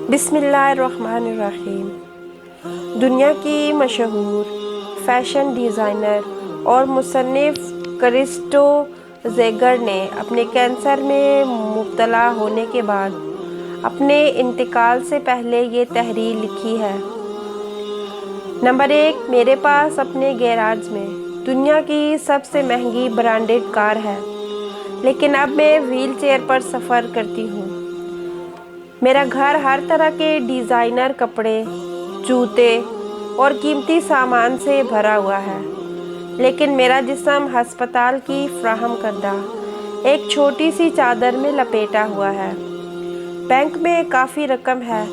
बिस्मिल्लाहिर्रहमानिर्रहीम। दुनिया की मशहूर फ़ैशन डिज़ाइनर और मुसन्निफ़ क्रिस्टो ज़ेगर ने अपने कैंसर में मुब्तला होने के बाद अपने इंतकाल से पहले ये तहरीर लिखी है। नंबर 1, मेरे पास अपने गैराज में दुनिया की सबसे महंगी ब्रांडेड कार है, लेकिन अब मैं व्हील चेयर पर सफ़र करती हूँ। मेरा घर हर तरह के डिज़ाइनर कपड़े, जूते और कीमती सामान से भरा हुआ है, लेकिन मेरा जिस्म हस्पताल की फ्राहम करदा एक छोटी सी चादर में लपेटा हुआ है। बैंक में काफ़ी रकम है,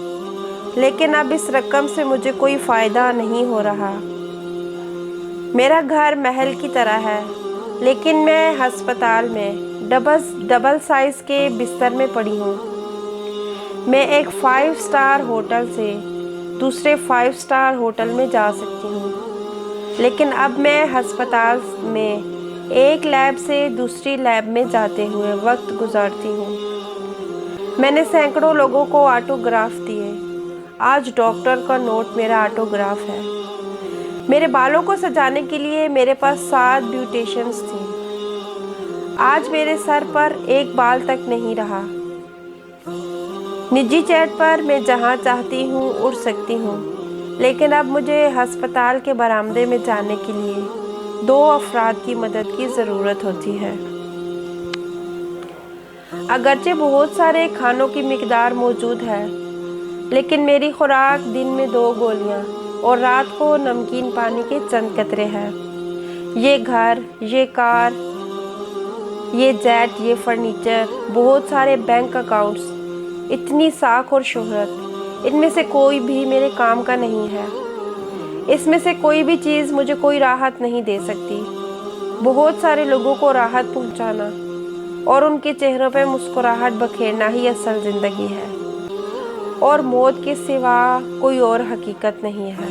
लेकिन अब इस रकम से मुझे कोई फ़ायदा नहीं हो रहा। मेरा घर महल की तरह है, लेकिन मैं हस्पताल में डबल साइज़ के बिस्तर में पड़ी हूँ। मैं एक 5 स्टार होटल से दूसरे 5 स्टार होटल में जा सकती हूँ, लेकिन अब मैं हस्पताल में एक लैब से दूसरी लैब में जाते हुए वक्त गुजारती हूँ। मैंने सैकड़ों लोगों को ऑटोग्राफ दिए। आज डॉक्टर का नोट मेरा ऑटोग्राफ है। मेरे बालों को सजाने के लिए मेरे पास 7 ब्यूटिशियंस थी। आज मेरे सर पर एक बाल तक नहीं रहा। निजी जेट पर मैं जहाँ चाहती हूँ उड़ सकती हूँ, लेकिन अब मुझे हस्पताल के बरामदे में जाने के लिए 2 अफराद की मदद की ज़रूरत होती है। अगरचे बहुत सारे खानों की मिकदार मौजूद है, लेकिन मेरी खुराक दिन में 2 गोलियाँ और रात को नमकीन पानी के चंद कतरे हैं। ये घर, ये कार, ये जेट, ये फर्नीचर, बहुत सारे बैंक अकाउंट्स, इतनी साख और शोहरत, इनमें से कोई भी मेरे काम का नहीं है। इसमें से कोई भी चीज़ मुझे कोई राहत नहीं दे सकती। बहुत सारे लोगों को राहत पहुंचाना और उनके चेहरों पे मुस्कुराहट बखेरना ही असल ज़िंदगी है, और मौत के सिवा कोई और हकीकत नहीं है।